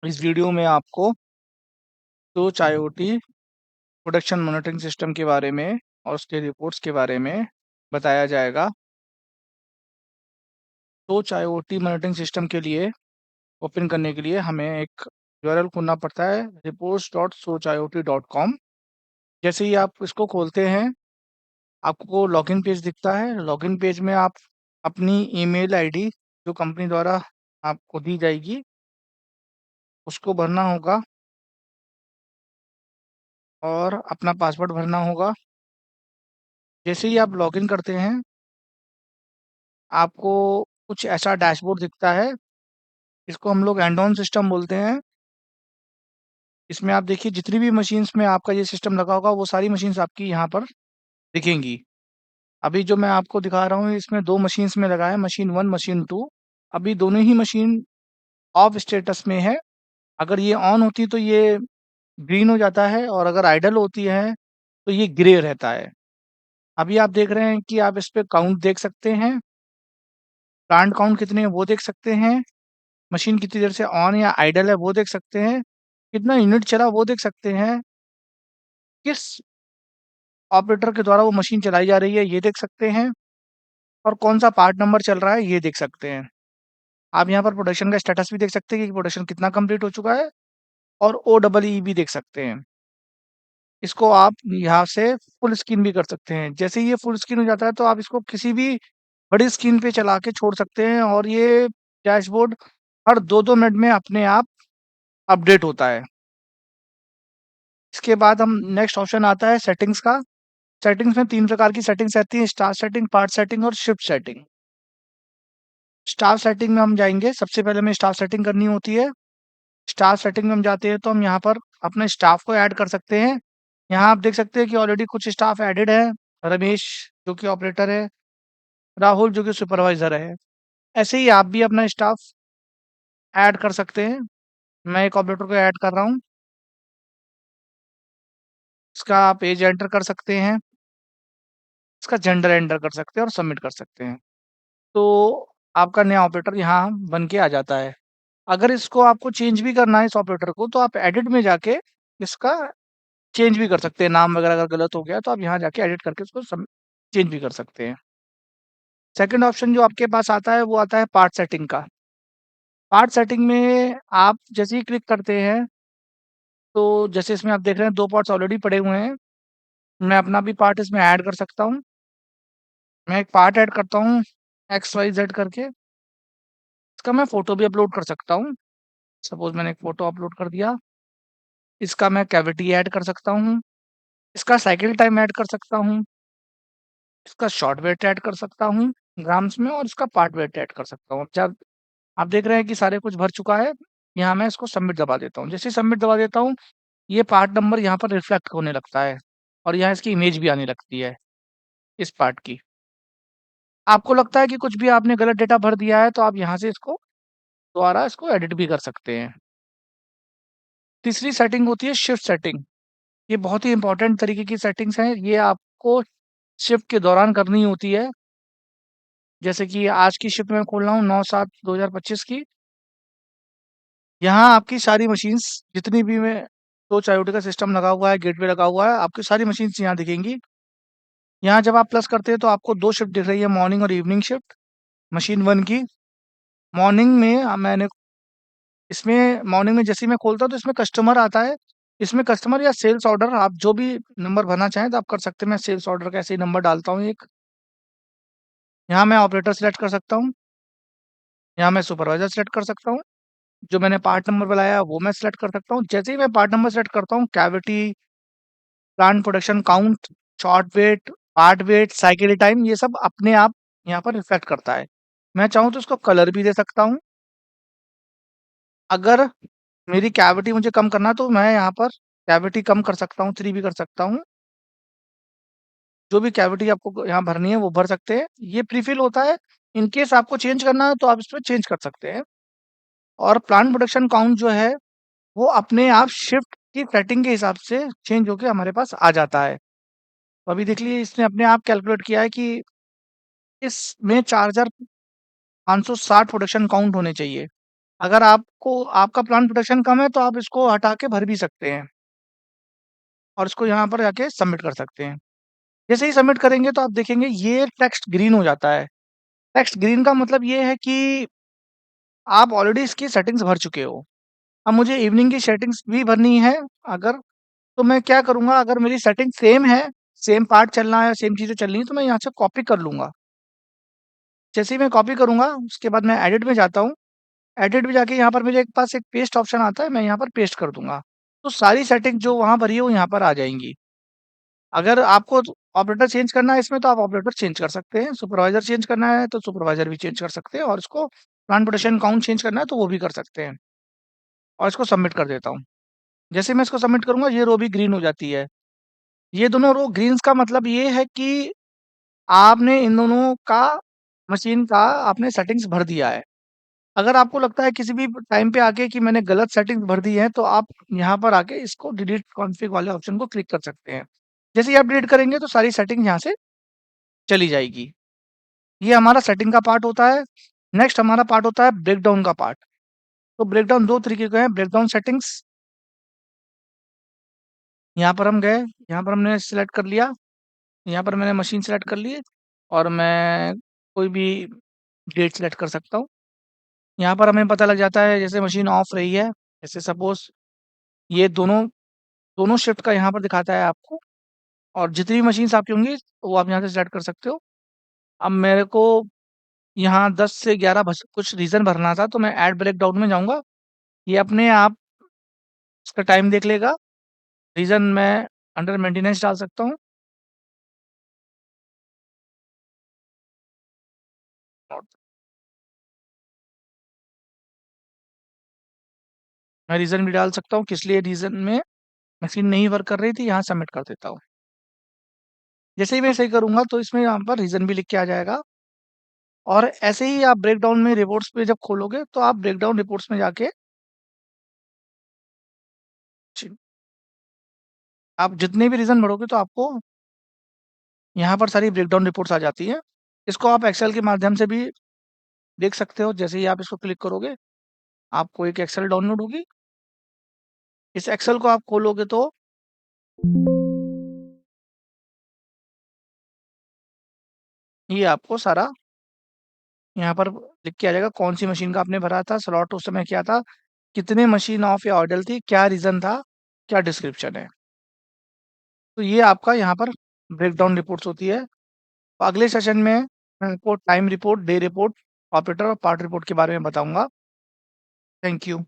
इस वीडियो में आपको सोच IoT प्रोडक्शन मॉनिटरिंग सिस्टम के बारे में और उसके रिपोर्ट्स के बारे में बताया जाएगा। सोच IoT मॉनिटरिंग सिस्टम के लिए ओपन करने के लिए हमें एक URL खोलना पड़ता है, reports.sochiot.com। जैसे ही आप इसको खोलते हैं, आपको लॉगिन पेज दिखता है। लॉगिन पेज में आप अपनी ईमेल आईडी जो कंपनी द्वारा आपको दी जाएगी, उसको भरना होगा और अपना पासवर्ड भरना होगा। जैसे ही आप लॉगिन करते हैं, आपको कुछ ऐसा डैशबोर्ड दिखता है, इसको हम लोग हैंड ऑन सिस्टम बोलते हैं। इसमें आप देखिए जितनी भी मशीन्स में आपका ये सिस्टम लगा होगा, वो सारी मशीन्स आपकी यहाँ पर दिखेंगी। अभी जो मैं आपको दिखा रहा हूँ, इसमें 2 मशीन्स में लगा है, मशीन 1, मशीन 2। अभी दोनों ही मशीन ऑफ स्टेटस में है। अगर ये ऑन होती तो ये ग्रीन हो जाता है और अगर आइडल होती है, तो ये ग्रे रहता है। अभी आप देख रहे हैं कि आप इस पे काउंट देख सकते हैं, प्लांट काउंट कितने हैं वो देख सकते हैं, मशीन कितनी देर से ऑन या आइडल है वो देख सकते हैं, कितना यूनिट चला वो देख सकते हैं, किस ऑपरेटर के द्वारा वो मशीन चलाई जा रही है ये देख सकते हैं और कौन-सा पार्ट नंबर चल रहा है ये देख सकते हैं। आप यहाँ पर प्रोडक्शन का स्टेटस भी देख सकते हैं कि प्रोडक्शन कितना कंप्लीट हो चुका है और OEE भी देख सकते हैं। इसको आप यहाँ से फुल स्क्रीन भी कर सकते हैं। जैसे ही ये फुल स्क्रीन हो जाता है तो आप इसको किसी भी बड़ी स्क्रीन पे चला के छोड़ सकते हैं और ये डैशबोर्ड हर 2-2 मिनट में अपने आप अपडेट होता है। इसके बाद हम नेक्स्ट ऑप्शन आता है सेटिंग्स का। सेटिंग्स में 3 प्रकार की सेटिंग्स रहती हैं, स्टार सेटिंग, पार्ट सेटिंग और शिफ्ट सेटिंग। स्टार सेटिंग में हम जाएँगे, सबसे पहले हमें स्टार सेटिंग करनी होती है। स्टार सेटिंग में हम जाते हैं तो हम यहाँ पर अपने स्टाफ को ऐड कर सकते हैं। यहाँ आप देख सकते हैं कि ऑलरेडी कुछ स्टाफ एडेड है। रमेश जो कि ऑपरेटर है, राहुल जो कि सुपरवाइज़र है। ऐसे ही आप भी अपना स्टाफ ऐड कर सकते हैं। मैं एक ऑपरेटर को ऐड कर रहा हूँ। इसका आप एज एंटर कर सकते हैं, इसका जेंडर एंटर कर सकते हैं और सबमिट कर सकते हैं। तो आपका नया ऑपरेटर यहाँ बन के आ जाता है। अगर इसको आपको चेंज भी करना है इस ऑपरेटर को, तो आप एडिट में जाके इसका चेंज भी कर सकते हैं। नाम वगैरह अगर गलत हो गया तो आप यहाँ जाके एडिट करके उसको चेंज भी कर सकते हैं। सेकंड ऑप्शन जो आपके पास आता है वो आता है पार्ट सेटिंग का। पार्ट सेटिंग में आप जैसे ही क्लिक करते हैं, तो जैसे इसमें आप देख रहे हैं 2 पार्ट्स ऑलरेडी पड़े हुए हैं। मैं अपना भी पार्ट इसमें ऐड कर सकता हूँ। मैं एक पार्ट ऐड करता हूँ XYZ करके। इसका मैं फ़ोटो भी अपलोड कर सकता हूँ। सपोज़ मैंने एक फ़ोटो अपलोड कर दिया। इसका मैं कैविटी ऐड कर सकता हूँ। इसका साइकिल टाइम ऐड कर सकता हूँ। इसका शॉर्ट वेट ऐड कर सकता हूँ ग्राम्स में और इसका पार्ट वेट ऐड कर सकता हूँ। जब आप देख रहे हैं कि सारे कुछ भर चुका है, यहाँ मैं इसको सबमिट दबा देता हूँ। जैसे ही सबमिट दबा देता हूँ, ये पार्ट नंबर यहाँ पर रिफ्लेक्ट होने लगता है और यहाँ इसकी इमेज भी आने लगती है, इस पार्ट की। आपको लगता है कि कुछ भी आपने गलत डेटा भर दिया है, तो आप यहाँ से इसको दोबारा इसको एडिट भी कर सकते हैं। तीसरी सेटिंग होती है शिफ्ट सेटिंग। ये बहुत ही इम्पोर्टेंट तरीके की सेटिंग्स हैं। ये आपको शिफ्ट के दौरान करनी होती है। जैसे कि आज की शिफ्ट मैं खोल रहा हूँ 9/7/2025 की। यहाँ आपकी सारी मशीन्स जितनी भी मैं सोच IoT का सिस्टम लगा हुआ है, गेटवे लगा हुआ है, आपकी सारी मशीन्स यहाँ दिखेंगी। यहाँ जब आप प्लस करते हैं तो आपको 2 शिफ्ट दिख रही है, मॉर्निंग और इवनिंग शिफ्ट। मशीन 1 की मॉर्निंग में मैंने इसमें मॉर्निंग में जैसे ही मैं खोलता हूँ तो इसमें कस्टमर आता है। इसमें कस्टमर या सेल्स ऑर्डर आप जो भी नंबर भरना चाहें तो आप कर सकते हैं। मैं सेल्स ऑर्डर का ऐसे ही नंबर डालता हूँ एक। यहाँ मैं ऑपरेटर सिलेक्ट कर सकता हूँ। यहाँ मैं सुपरवाइज़र सिलेक्ट कर सकता हूँ। जो मैंने पार्ट नंबर बनाया वो मैं सिलेक्ट कर सकता हूँ। जैसे ही मैं पार्ट नंबर सिलेक्ट करता हूँ, cavity, plant production count, short weight, part weight, cycle time ये सब अपने आप यहाँ पर रिफ्लेक्ट करता है। मैं चाहूँ तो इसको कलर भी दे सकता हूँ। अगर मेरी कैविटी मुझे कम करना है तो मैं यहाँ पर कैविटी कम कर सकता हूँ, 3 भी कर सकता हूँ। जो भी कैविटी आपको यहाँ भरनी है वो भर सकते हैं। ये प्रीफिल होता है। इन केस आपको चेंज करना है तो आप इसमें चेंज कर सकते हैं। और प्लांट प्रोडक्शन काउंट जो है वो अपने आप शिफ्ट की सेटिंग के हिसाब से चेंज होके हमारे पास आ जाता है। तो अभी देख लीजिए इसने अपने आप कैलकुलेट किया है कि इसमें 4560 प्रोडक्शन काउंट होने चाहिए। अगर आपको आपका प्लांट प्रोटेक्शन कम है तो आप इसको हटा के भर भी सकते हैं और इसको यहाँ पर जाके सबमिट कर सकते हैं। जैसे ही सबमिट करेंगे तो आप देखेंगे ये टेक्स्ट ग्रीन हो जाता है। टेक्स्ट ग्रीन का मतलब ये है कि आप ऑलरेडी इसकी सेटिंग्स भर चुके हो। अब मुझे इवनिंग की सेटिंग्स भी भरनी है अगर, तो मैं क्या करूँगा, अगर मेरी सेटिंग सेम है, सेम पार्ट चल रहा है, सेम चीज़ें चल रही हैं, तो मैं यहाँ से कॉपी कर लूँगा। जैसे ही मैं कॉपी करूँगा, उसके बाद मैं एडिट में जाता हूँ। एडिट में जाके यहाँ पर मेरे पास एक पेस्ट ऑप्शन आता है, मैं यहाँ पर पेस्ट कर दूँगा। तो सारी सेटिंग जो वहाँ भरी है, वो यहाँ पर आ जाएँगी। अगर आपको ऑपरेटर चेंज करना है इसमें, तो आप ऑपरेटर चेंज कर सकते हैं। सुपरवाइज़र चेंज करना है, तो सुपरवाइज़र भी चेंज कर सकते हैं और इसको प्लांट प्रोटेक्शन काउंट चेंज करना है, तो वो भी कर सकते हैं और इसको सबमिट कर देता हूँ। जैसे मैं इसको सबमिट करूँगा, ये रो भी ग्रीन हो जाती है। ये दोनों रो ग्रीन्स का मतलब ये है कि आपने इन दोनों का मशीन का आपने सेटिंग्स भर दिया है। अगर आपको लगता है किसी भी टाइम पे आके कि मैंने गलत सेटिंग्स भर दी है, तो आप यहाँ पर आके इसको डिलीट कॉन्फ़िग वाले ऑप्शन को क्लिक कर सकते हैं। जैसे ही आप डिलीट करेंगे तो सारी सेटिंग यहाँ से चली जाएगी। ये हमारा सेटिंग का पार्ट होता है। नेक्स्ट हमारा पार्ट होता है ब्रेकडाउन का पार्ट। तो ब्रेकडाउन 2 तरीके के हैं, ब्रेकडाउन सेटिंग्स। यहाँ पर हम गए, यहाँ पर हमने सिलेक्ट कर लिया, यहाँ पर मैंने मशीन सिलेक्ट कर ली और मैं कोई भी डेट सिलेक्ट कर सकता हूँ। यहाँ पर हमें पता लग जाता है जैसे मशीन ऑफ रही है, जैसे सपोज़ ये दोनों दोनों शिफ्ट का यहाँ पर दिखाता है आपको और जितनी भी मशीन्स आपकी होंगी, वो आप यहाँ से सिलेक्ट कर सकते हो। अब मेरे को यहाँ 10 से 11 बस कुछ रीज़न भरना था, तो मैं ऐड ब्रेकडाउन में जाऊँगा। ये अपने आप इसका टाइम देख लेगा। रीज़न मैं अंडर मेंटेनेंस डाल सकता हूँ। और मैं रीज़न भी डाल सकता हूँ, किस लिए रीज़न में मशीन नहीं वर्क कर रही थी, यहाँ सबमिट कर देता हूँ। जैसे ही मैं सही करूँगा, तो इसमें यहाँ पर रीज़न भी लिख के आ जाएगा और ऐसे ही आप ब्रेकडाउन में रिपोर्ट्स पे जब खोलोगे, तो आप ब्रेकडाउन रिपोर्ट्स में जाके ची आप जितने भी रीज़न भरोगे, तो आपको यहाँ पर सारी ब्रेकडाउन रिपोर्ट्स आ जाती हैं। इसको आप एक्सेल के माध्यम से भी देख सकते हो। जैसे ही आप इसको क्लिक करोगे, आपको एक एक्सेल डाउनलोड होगी। इस एक्सेल को आप खोलोगे तो ये आपको सारा यहाँ पर लिख के आ जाएगा, कौन-सी मशीन का आपने भरा था, स्लॉट उस समय क्या था, कितने मशीन ऑफ या ऑडल थी, क्या रीज़न था, क्या डिस्क्रिप्शन है। तो ये आपका यहाँ पर ब्रेकडाउन रिपोर्ट्स होती है। तो अगले सेशन में मैं आपको time report, day report, operator और पार्ट रिपोर्ट के बारे में बताऊँगा। Thank you.